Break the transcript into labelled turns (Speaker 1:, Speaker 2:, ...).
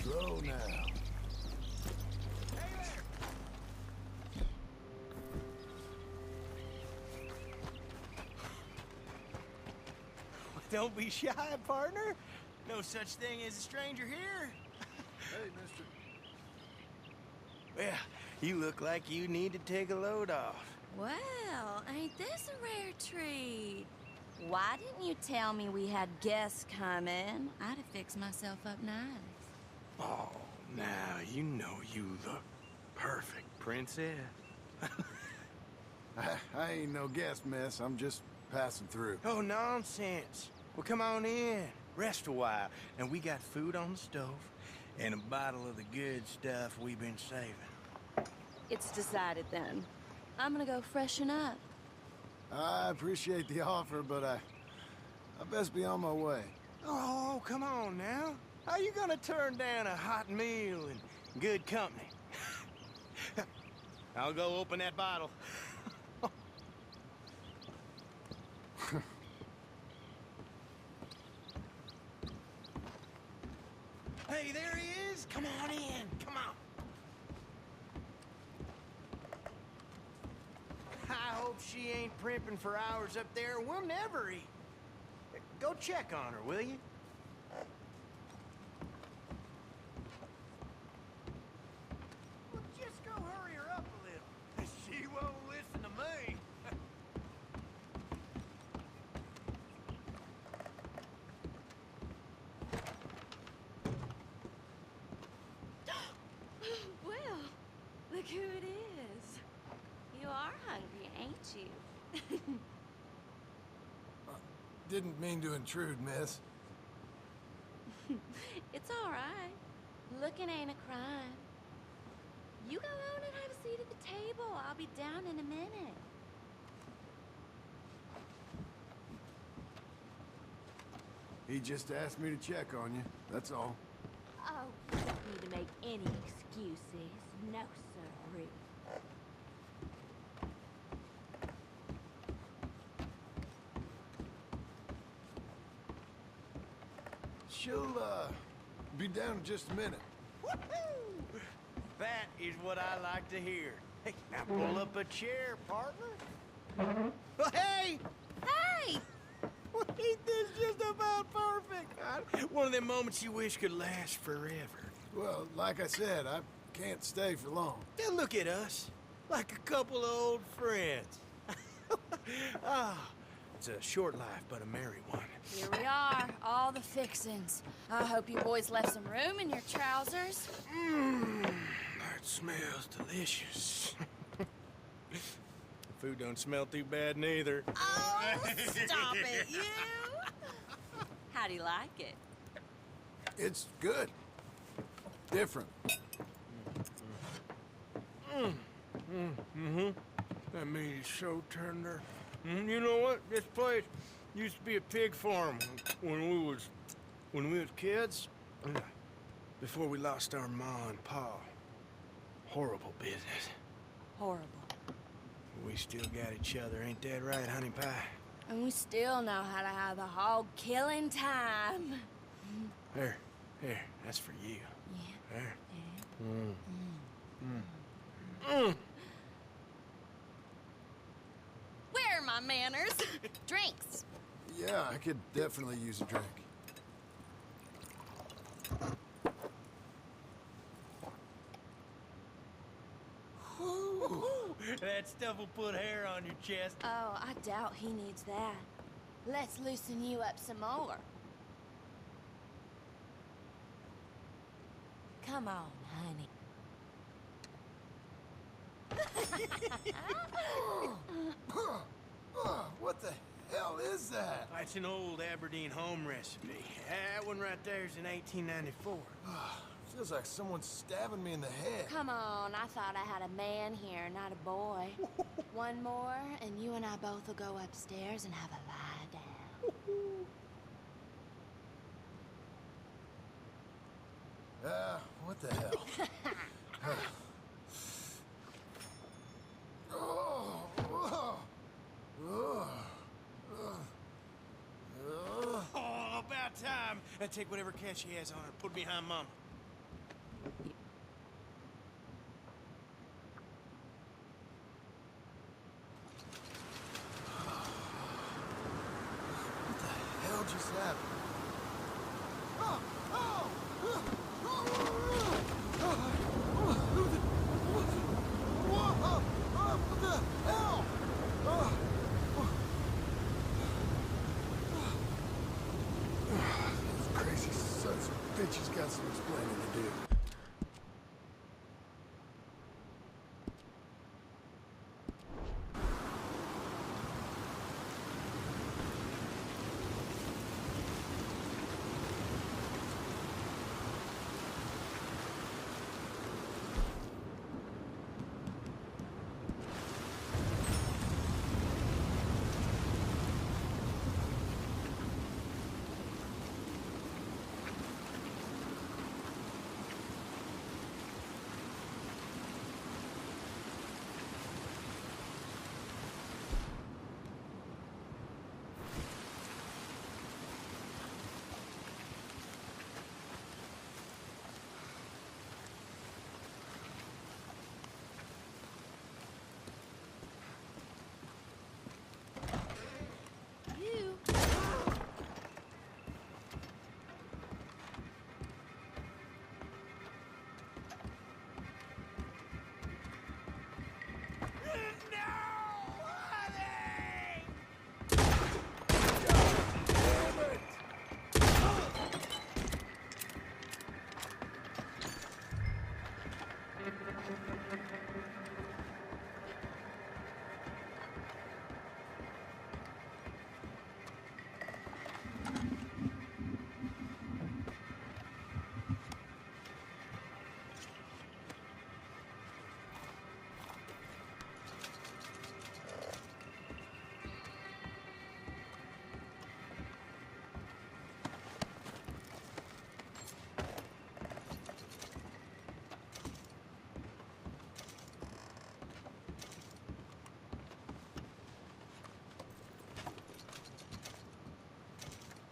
Speaker 1: Slow now.
Speaker 2: Don't be shy, partner. No such thing as a stranger here.
Speaker 1: Hey, mister.
Speaker 2: Well, you look like you need to take a load off.
Speaker 3: Well, ain't this a rare treat? Why didn't you tell me we had guests coming? I'd have fixed myself up nice.
Speaker 2: Oh, now you know you look perfect, princess.
Speaker 1: I ain't no guest, miss. I'm just passing through.
Speaker 2: Oh, nonsense. Well, come on in. Rest a while. And we got food on the stove and a bottle of the good stuff we've been saving.
Speaker 3: It's decided then. I'm gonna go freshen up.
Speaker 1: I appreciate the offer, but I best be on my way.
Speaker 2: Oh, come on now. How you gonna turn down a hot meal and good company? I'll go open that bottle. Hey, there he is. Come on in. Come on. I hope she ain't primping for hours up there. We'll never eat. Go check on her, will you? Well, just go hurry her up a little. She won't listen to me.
Speaker 3: Well, look who it is. You are hungry, ain't you?
Speaker 1: Didn't mean to intrude, miss.
Speaker 3: It's all right. Looking ain't a crime. You go on and have a seat at the table. I'll be down in a minute.
Speaker 1: He just asked me to check on you. That's all.
Speaker 3: Oh, you don't need to make any excuses. No, sirree.
Speaker 1: She'll, be down in just a minute.
Speaker 2: Woohoo! That is what I like to hear. Hey, now pull up a chair, partner. Oh, hey!
Speaker 3: Hey!
Speaker 2: Ain't this just about perfect? One of them moments you wish could last forever.
Speaker 1: Well, like I said, I can't stay for long.
Speaker 2: Then look at us, like a couple of old friends. It's a short life, but a merry one.
Speaker 3: Here we are, all the fixins'. I hope you boys left some room in your trousers.
Speaker 2: That smells delicious. Food don't smell too bad neither.
Speaker 3: Oh, stop it, you! How do you like it?
Speaker 1: It's good. Different.
Speaker 2: That meat is so tender. You know what? This place used to be a pig farm when we was kids. Before we lost our ma and pa. Horrible business.
Speaker 3: Horrible.
Speaker 2: We still got each other, ain't that right, honey pie?
Speaker 3: And we still know how to have the hog killing time.
Speaker 2: Here, that's for you.
Speaker 3: Yeah.
Speaker 2: There.
Speaker 3: Where are my manners? Drinks.
Speaker 1: Yeah, I could definitely use a drink.
Speaker 2: That stuff will put hair on your chest.
Speaker 3: Oh, I doubt he needs that. Let's loosen you up some more. Come on, honey.
Speaker 1: What the hell is that?
Speaker 2: It's an old Aberdeen home recipe. That one right there is in 1894.
Speaker 1: Feels like someone's stabbing me in the head.
Speaker 3: Come on, I thought I had a man here, not a boy. One more, and you and I both will go upstairs and have a lie down.
Speaker 1: What the hell?
Speaker 2: Oh, about time. Take whatever cash she has on her, put it behind Mama.
Speaker 1: got some explaining to do.